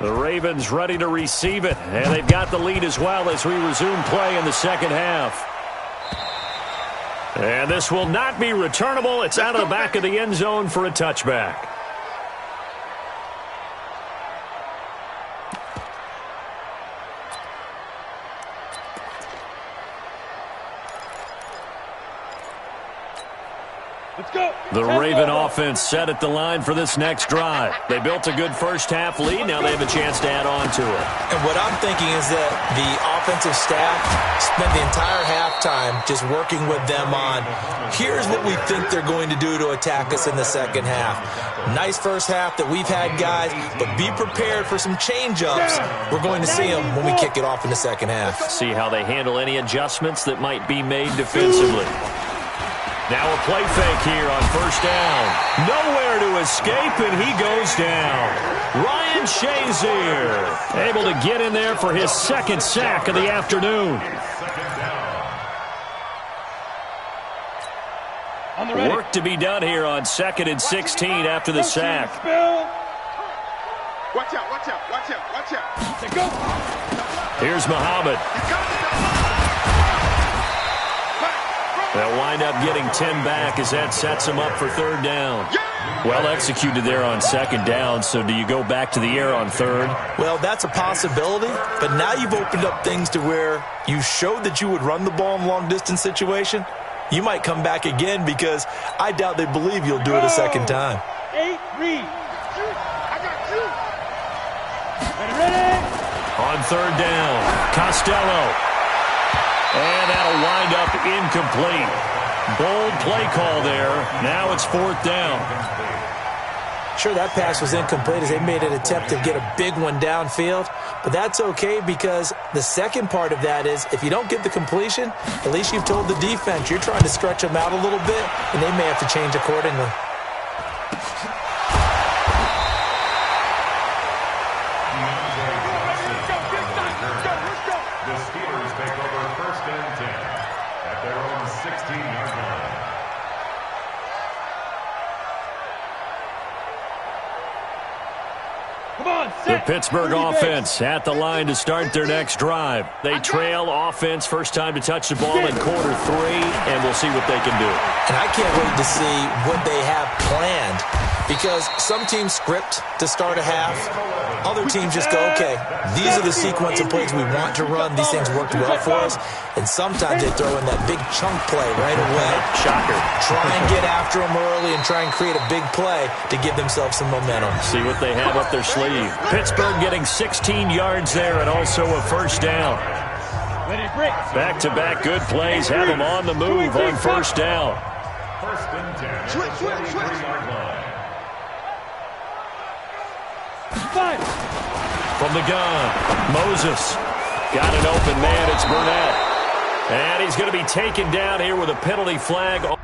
The Ravens ready to receive it, and they've got the lead as well as we resume play in the second half. And this will not be returnable. It's out of the back of the end zone for a touchback. The Raven offense set at the line for this next drive. They built a good first-half lead. Now they have a chance to add on to it. And what I'm thinking is that the offensive staff spent the entire halftime just working with them on, here's what we think they're going to do to attack us in the second half. Nice first half that we've had, guys, but be prepared for some change-ups. We're going to see them when we kick it off in the second half. See how they handle any adjustments that might be made defensively. Now a play fake here on first down. Nowhere to escape, and he goes down. Ryan Shazier able to get in there for his second sack of the afternoon. Work to be done here on 2nd and 16 after the sack. Watch out, watch out, watch out, watch out. Here's Muhammad. They'll wind up getting 10 back as that sets them up for third down. Well executed there on second down, so do you go back to the air on third? Well, that's a possibility, but now you've opened up things to where you showed that you would run the ball in long-distance situation. You might come back again because I doubt they believe you'll do it a second time. 8, read. I got you. Ready? On third down, Costello. And that'll wind up incomplete. Bold play call there. Now it's fourth down. Sure, that pass was incomplete as they made an attempt to get a big one downfield. But that's okay because the second part of that is if you don't get the completion, at least you've told the defense you're trying to stretch them out a little bit, and they may have to change accordingly. The Pittsburgh offense at the line to start their next drive. They trail offense, first time to touch the ball in quarter 3, and we'll see what they can do. And I can't wait to see what they have planned because some teams script to start a half. Other teams just go, okay, these are the sequence of plays we want to run. These things worked well for us. And sometimes they throw in that big chunk play right away. Shocker. Try and get after them early and try and create a big play to give themselves some momentum. See what they have up their sleeve. Pittsburgh getting 16 yards there and also a first down. Back-to-back good plays have them on the move on first down. First and 10. Switch. From the gun, Moses. Got an open man, it's Burnett. And he's going to be taken down here with a penalty flag.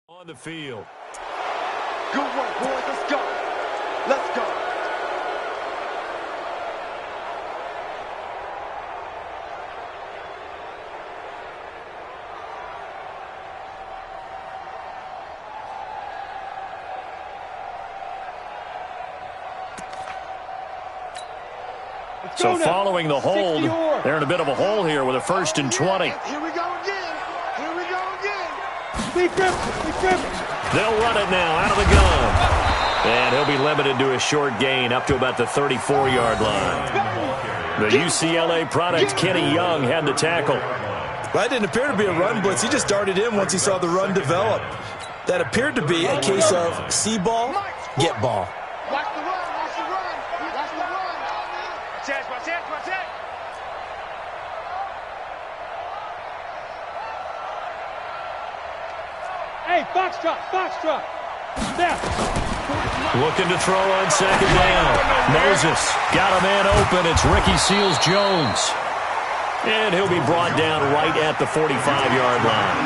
On the field. Good work, boys. Let's go. Let's go. So following the hold, they're in a bit of a hole here with a 1st and 20. Here we go again. Here we go again. They'll run it now out of the gun. And he'll be limited to a short gain up to about the 34-yard line. The UCLA product, Kenny Young, had the tackle. That didn't appear to be a run blitz. He just darted in once he saw the run develop. That appeared to be a case of see ball, get ball. Watch the run, watch the run, watch the run. Watch it, watch it. Hey, foxtrot. Step. Looking to throw on second down. Moses got a man open. It's Ricky Seals-Jones. And he'll be brought down right at the 45-yard line.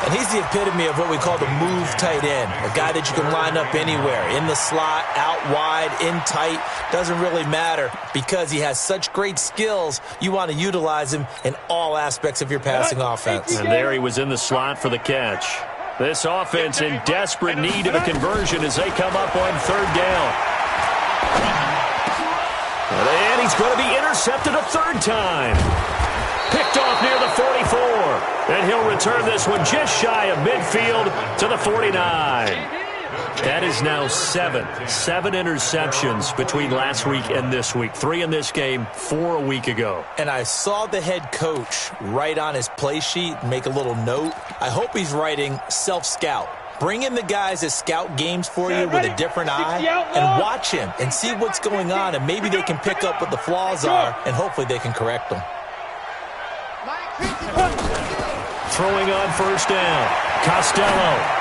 And he's the epitome of what we call the move tight end, a guy that you can line up anywhere, in the slot, out wide, in tight, doesn't really matter because he has such great skills. You want to utilize him in all aspects of your passing offense. And there he was in the slot for the catch. This offense in desperate need of a conversion as they come up on third down. And he's going to be intercepted a third time. Picked off near the 44. And he'll return this one just shy of midfield to the 49. That is now seven interceptions between last week and this week. 3 in this game, 4 a week ago. And I saw the head coach write on his play sheet, make a little note. I hope he's writing self-scout. Bring in the guys that scout games for you with a different eye and watch him and see what's going on, and maybe they can pick up what the flaws are, and hopefully they can correct them. Throwing on first down, Costello.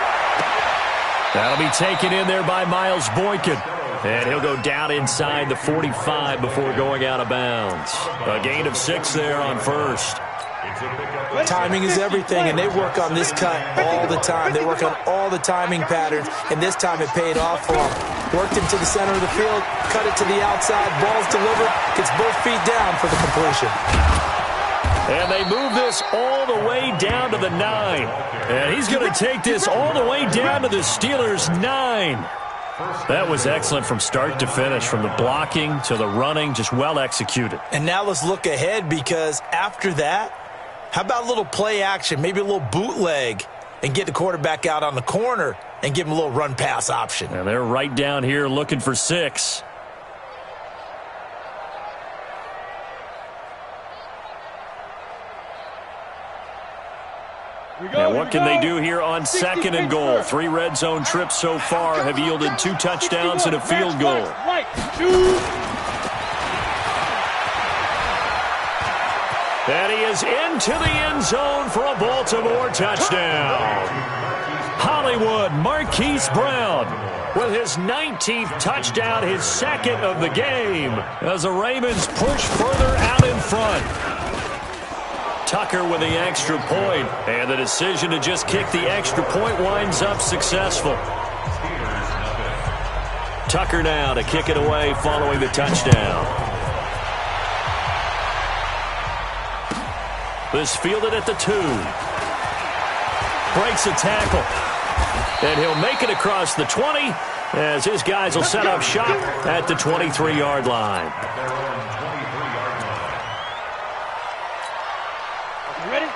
That'll be taken in there by Miles Boykin. And he'll go down inside the 45 before going out of bounds. A gain of 6 there on first. Timing is everything, and they work on this cut all the time. They work on all the timing patterns, and this time it paid off for them. Worked him to the center of the field, cut it to the outside, ball's delivered, gets both feet down for the completion. And they move this all the way down to the 9. And he's going to take this all the way down to the Steelers' 9. That was excellent from start to finish, from the blocking to the running, just well executed. And now let's look ahead, because after that, how about a little play action, maybe a little bootleg, and get the quarterback out on the corner and give him a little run-pass option. And they're right down here looking for 6. And what can they do here on second and goal? 3 red zone trips so far have yielded 2 touchdowns and a field goal. And he is into the end zone for a Baltimore touchdown. Hollywood Marquise Brown with his 19th touchdown, his second of the game, as the Ravens push further out in front. Tucker with the extra point, and the decision to just kick the extra point winds up successful. Tucker now to kick it away following the touchdown. This fielded at the 2. Breaks a tackle. And he'll make it across the 20 as his guys will set up shop at the 23-yard line.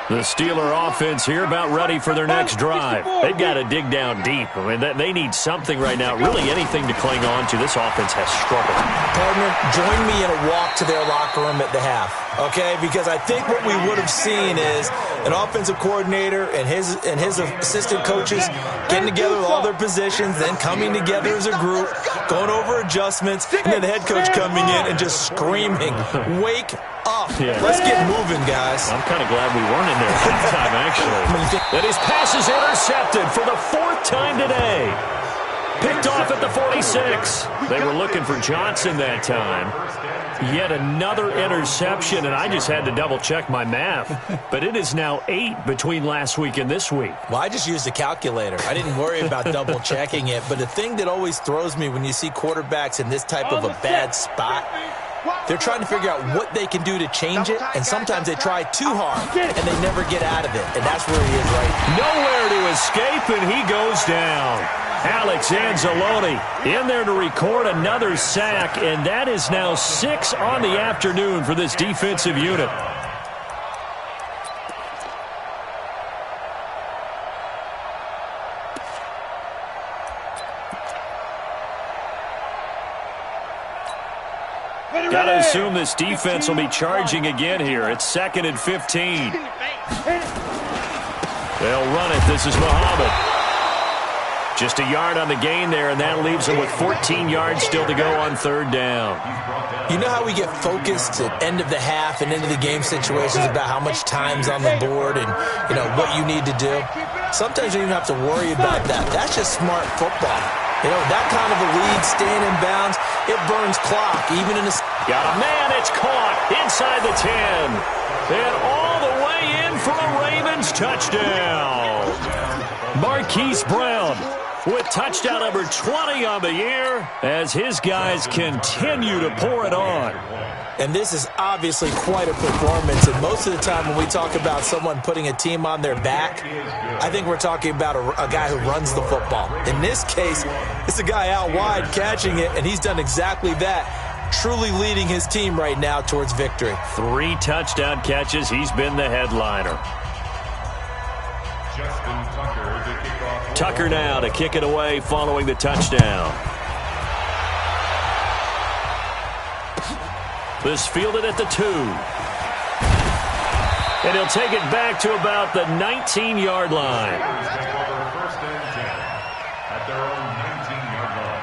The Steeler offense here about ready for their next drive. They've got to dig down deep. I mean, they need something right now, really anything to cling on to. This offense has struggled. Partner, join me in a walk to their locker room at the half, okay? Because I think what we would have seen is an offensive coordinator and his assistant coaches getting together with all their positions, then coming together as a group, going over adjustments, and then the head coach coming in and just screaming, "Wake up. Yeah. Let's get moving, guys." I'm kind of glad we weren't in there at halftime, actually. And his pass is intercepted for the 4th time today. Picked off at the 46. They were looking for Johnson that time. Yet another interception, and I just had to double-check my math. But it is now 8 between last week and this week. Well, I just used a calculator. I didn't worry about double-checking it. But the thing that always throws me when you see quarterbacks in this type of a bad spot, they're trying to figure out what they can do to change it, and sometimes they try too hard, and they never get out of it, and that's where he is right now. Nowhere to escape, and he goes down. Alex Anzalone in there to record another sack, and that is now 6 on the afternoon for this defensive unit. Got to assume this defense will be charging again here. It's 2nd and 15. They'll run it. This is Muhammad. Just a yard on the gain there, and that leaves them with 14 yards still to go on 3rd down. You know how we get focused at end of the half and into the game situations about how much time's on the board and, you know, what you need to do? Sometimes you don't even have to worry about that. That's just smart football. You know, that kind of a lead, staying in bounds, it burns clock, even in a... Got a man, it's caught inside the 10. And all the way in for a Ravens touchdown. Marquise Brown with touchdown number 20 on the year as his guys continue to pour it on. And this is obviously quite a performance. And most of the time when we talk about someone putting a team on their back, I think we're talking about a guy who runs the football. In this case, it's a guy out wide catching it, and he's done exactly that, truly leading his team right now towards victory. 3 touchdown catches. He's been the headliner. Tucker now to kick it away following the touchdown. This fielded at the 2. And he'll take it back to about the 19-yard line. First and 10 at their own 19-yard line.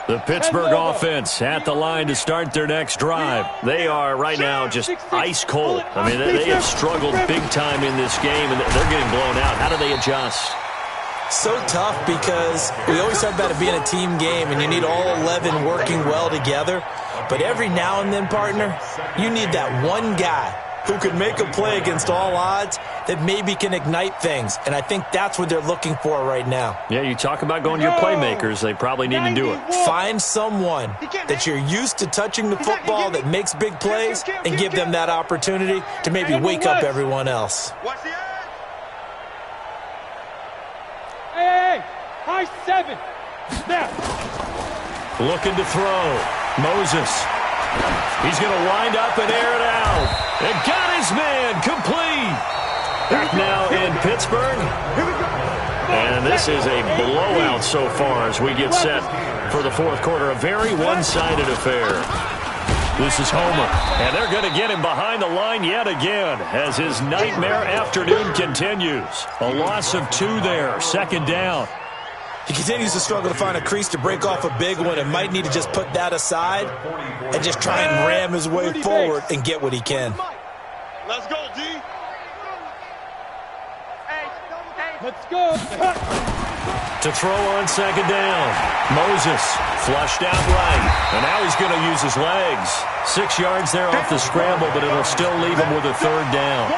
The Pittsburgh offense at the line to start their next drive. They are right now just ice cold. I mean, they have struggled big time in this game, and they're getting blown out. How do they adjust? So tough because we always talk about it being a team game, and you need all 11 working well together. But every now and then, partner, you need that one guy who can make a play against all odds that maybe can ignite things. And I think that's what they're looking for right now. Yeah, you talk about going to your playmakers. They probably need to do it. Find someone that you're used to touching the football that makes big plays and give them that opportunity to maybe wake up everyone else. Hey, high 7. Snap. Looking to throw. Moses. He's going to wind up and air it out. And got his man complete. Back now in Pittsburgh. And this is a blowout so far as we get set for the 4th quarter. A very one-sided affair. This is Homer. And they're going to get him behind the line yet again as his nightmare afternoon continues. A loss of 2 there. 2nd down. He continues to struggle to find a crease to break off a big one and might need to just put that aside and just try and ram his way forward and get what he can. Let's go, D. Let's go. To throw on 2nd down. Moses flushed out right. And now he's going to use his legs. 6 yards there off the scramble, but it'll still leave him with a 3rd down.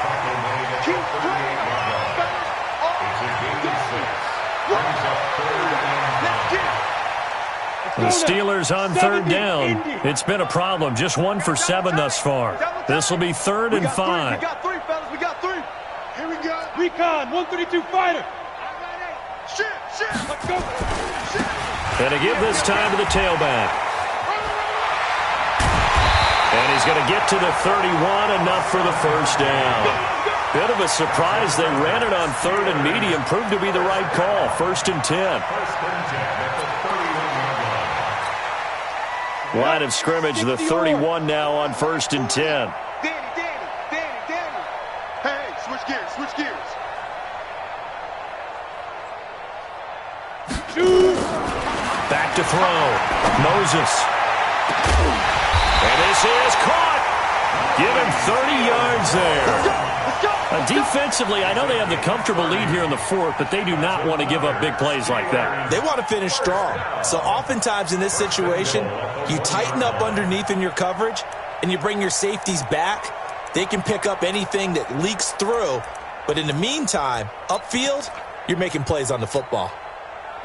The Steelers on 3rd down. It's been a problem. Just 1 for 7 thus far. This will be 3rd and 5. We got 3, fellas. We got 3. Here we go. Recon, 132 fighter. Shit. Let's go. And to give this time to the tailback. And he's going to get to the 31, enough for the 1st down. Bit of a surprise. They ran it on 3rd and medium. Proved to be the right call. 1st and 10. Line of scrimmage, the 31 now on 1st and 10. Danny. Hey, switch gears. Back to throw. Moses. And this is caught. Give him 30 yards there. Defensively, I know they have the comfortable lead here in the 4th, but they do not want to give up big plays like that. They want to finish strong. So oftentimes in this situation, you tighten up underneath in your coverage, and you bring your safeties back. They can pick up anything that leaks through. But in the meantime, upfield, you're making plays on the football.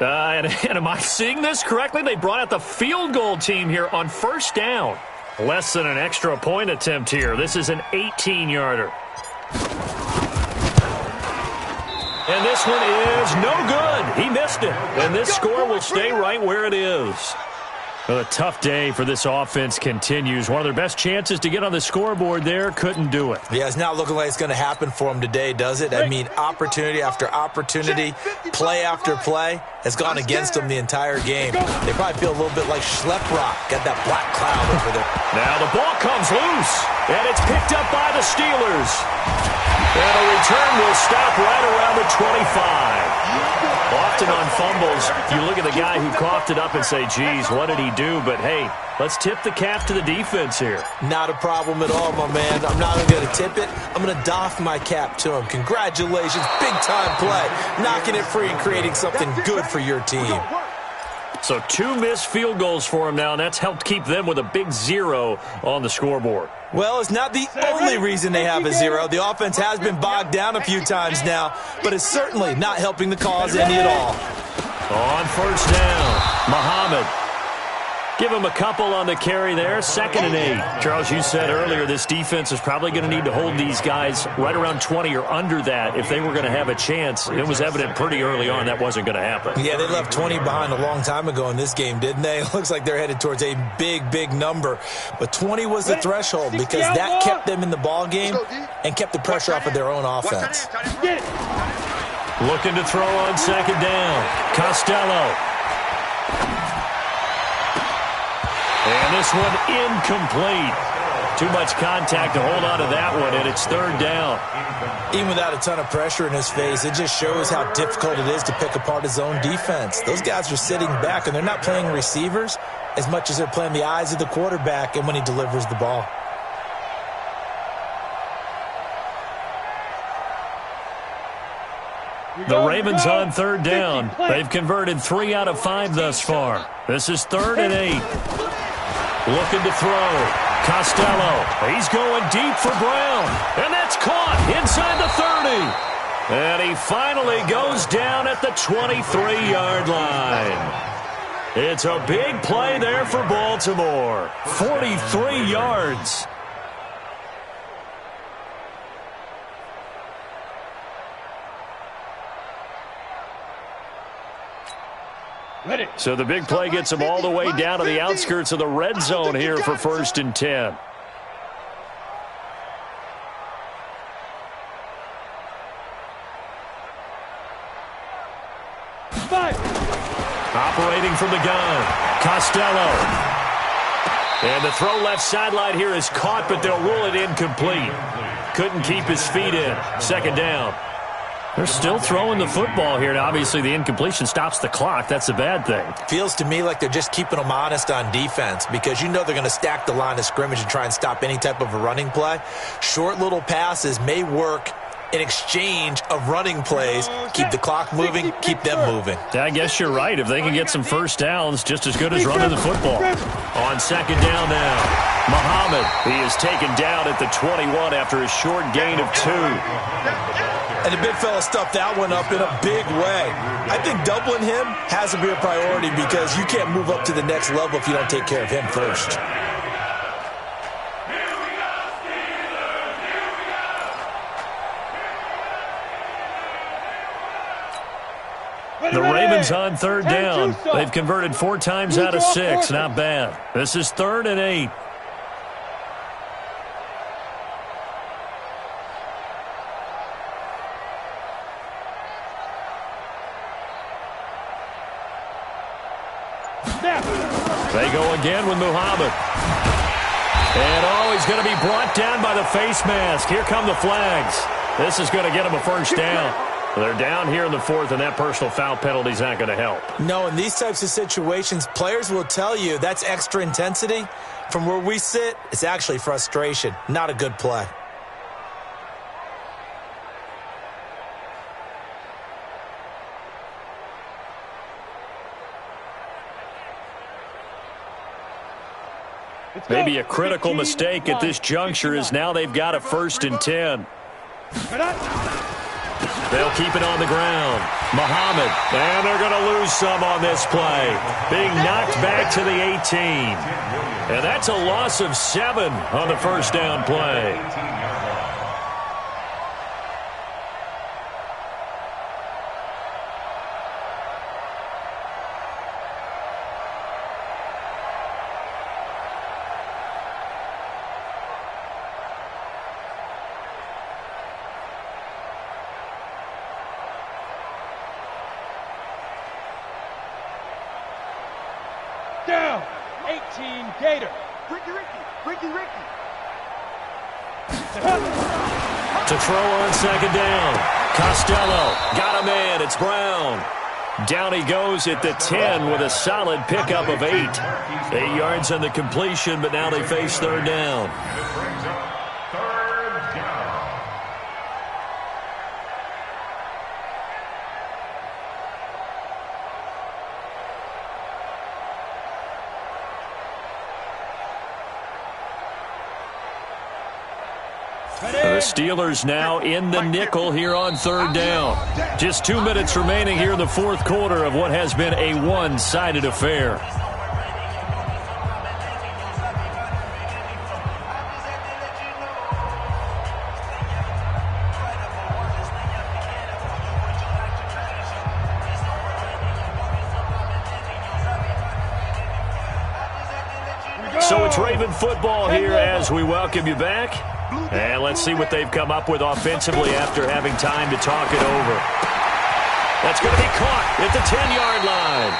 And am I seeing this correctly? They brought out the field goal team here on 1st down. Less than an extra point attempt here. This is an 18-yarder. And this one is no good. He missed it. And this score will stay right where it is. Well, a tough day for this offense continues. One of their best chances to get on the scoreboard there, couldn't do it. Yeah, it's not looking like it's going to happen for them today, does it? I mean, opportunity after opportunity, play after play has gone against them the entire game. They probably feel a little bit like Schleprock. Got that black cloud over there. Now the ball comes loose, and it's picked up by the Steelers. And a return will stop right around the 25. Often on fumbles, you look at the guy who coughed it up and say, geez, what did he do? But, hey, let's tip the cap to the defense here. Not a problem at all, my man. I'm not even going to tip it. I'm going to doff my cap to him. Congratulations. Big-time play. Knocking it free and creating something good for your team. So 2 missed field goals for him now, and that's helped keep them with a big 0 on the scoreboard. Well, it's not the only reason they have a 0. The offense has been bogged down a few times now, but it's certainly not helping the cause any at all. On first down, Muhammad. Give him a couple on the carry there, 2nd and 8. Charles, you said earlier this defense is probably going to need to hold these guys right around 20 or under that if they were going to have a chance. It was evident pretty early on that wasn't going to happen. Yeah, they left 20 behind a long time ago in this game, didn't they? It looks like they're headed towards a big, big number. But 20 was the threshold because that kept them in the ball game and kept the pressure off of their own offense. Looking to throw on 2nd down. Costello. And this one incomplete. Too much contact to hold on to that one, and it's 3rd down. Even without a ton of pressure in his face, it just shows how difficult it is to pick apart his own defense. Those guys are sitting back, and they're not playing receivers as much as they're playing the eyes of the quarterback and when he delivers the ball. The Ravens on 3rd down. They've converted 3 out of 5 thus far. This is 3rd and 8. Looking to throw. Costello. He's going deep for Brown. And that's caught inside the 30. And he finally goes down at the 23-yard line. It's a big play there for Baltimore. 43 yards. So the big play gets them all the way down to the outskirts of the red zone here for 1st and 10. Operating from the gun, Costello. And the throw left sideline here is caught, but they'll rule it incomplete. Couldn't keep his feet in. 2nd down. They're still throwing the football here. Now, obviously, the incompletion stops the clock. That's a bad thing. Feels to me like they're just keeping them honest on defense because you know they're going to stack the line of scrimmage and try and stop any type of a running play. Short little passes may work in exchange of running plays. Keep the clock moving, keep them moving. I guess you're right. If they can get some first downs, just as good as running the football. On 2nd down now, Muhammad. He is taken down at the 21 after a short gain of 2. And the big fella stuffed that one up in a big way. I think doubling him has to be a priority because you can't move up to the next level if you don't take care of him first. The Ravens on 3rd down. They've converted 4 times out of 6. Not bad. This is 3rd and 8. They go again with Muhammad. And, he's going to be brought down by the face mask. Here come the flags. This is going to get him a 1st down. They're down here in the 4th, and that personal foul penalty is not going to help. No, in these types of situations, players will tell you that's extra intensity. From where we sit, it's actually frustration. Not a good play. Maybe a critical mistake at this juncture is now they've got a 1st and 10. They'll keep it on the ground. Muhammad, and they're going to lose some on this play. Being knocked back to the 18. And that's a loss of 7 on the first down play. Down. 18 Gator. Ricky. To throw on second down. Costello got a man. It's Brown. Down he goes at the 10 with a solid pickup of 8. 8 yards on the completion, but now they face third down. And it brings up third down. The Steelers now in the nickel here on third down. Just 2 minutes remaining here in the fourth quarter of what has been a one-sided affair. So it's Raven football here as we welcome you back. And let's see what they've come up with offensively after having time to talk it over. That's going to be caught at the 10-yard line.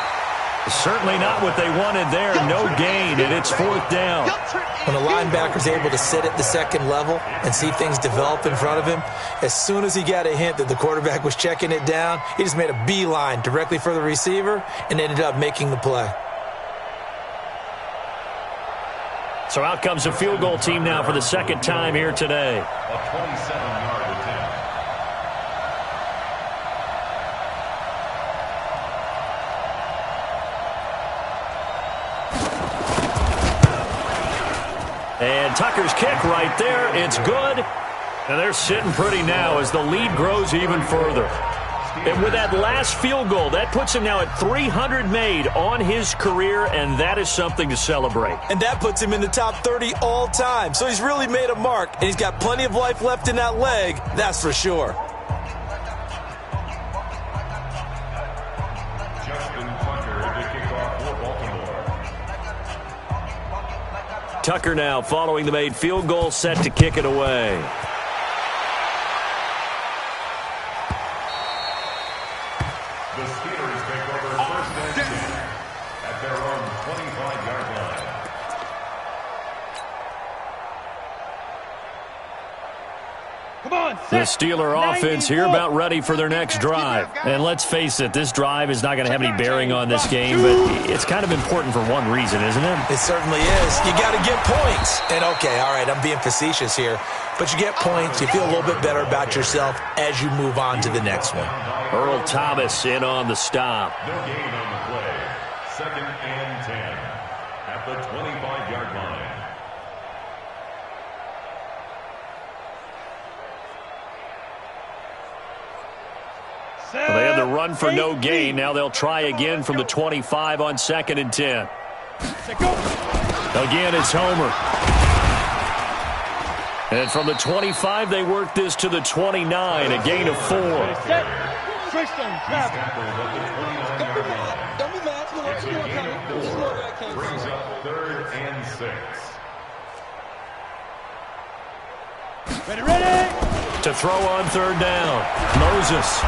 Certainly not what they wanted there. No gain, and it's fourth down. When a linebacker's able to sit at the second level and see things develop in front of him, as soon as he got a hint that the quarterback was checking it down, he just made a beeline directly for the receiver and ended up making the play. So out comes a field goal team now for the second time here today. A 27-yard attempt. And Tucker's kick right there. It's good. And they're sitting pretty now as the lead grows even further. And with that last field goal, that puts him now at 300 made on his career, and that is something to celebrate. And that puts him in the top 30 all time. So he's really made a mark, and he's got plenty of life left in that leg, that's for sure. Justin Tucker to kick off for Baltimore. Tucker now following the made field goal, set to kick it away. The Steelers take over first and 10 at their own 25-yard line. Come on, The set. Steeler offense here about ready for their next drive. And let's face it, this drive is not going to have any bearing on this game, but it's kind of important for one reason, isn't it? It certainly is. You got to get points. And okay, all right, I'm being facetious here. But you get points, you feel a little bit better about yourself as you move on to the next one. Earl Thomas in on the stop. No gain on the play. Second and 10 at the 25-yard line. Well, they had the run for no gain. Now they'll try again from the 25 on second and 10. Again, it's Homer. And from the 25, they work this to the 29, a gain of 4. Set. Switch on traffic. Tackled at the 29-yard line. Don't be mad. It's a gain of 4. Brings up third and 6. Ready. To throw on third down. Moses.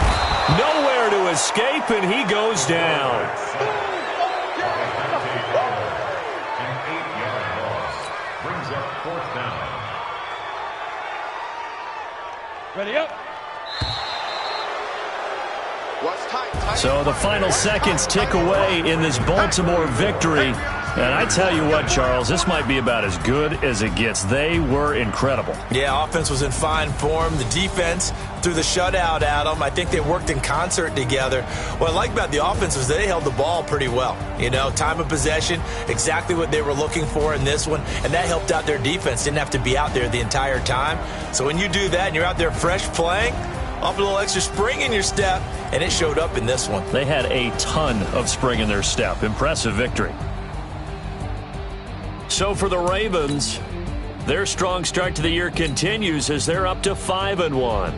Nowhere to escape, and he goes down. An 8-yard loss. Brings up fourth down. Ready up. So the final seconds tick away in this Baltimore victory. And I tell you what, Charles, this might be about as good as it gets. They were incredible. Yeah, offense was in fine form. The defense threw the shutout at them. I think they worked in concert together. What I like about the offense was they held the ball pretty well. You know, time of possession, exactly what they were looking for in this one. And that helped out their defense. Didn't have to be out there the entire time. So when you do that and you're out there fresh playing, off a little extra spring in your step, and it showed up in this one. They had a ton of spring in their step. Impressive victory. So for the Ravens, their strong start to the year continues as they're up to 5-1.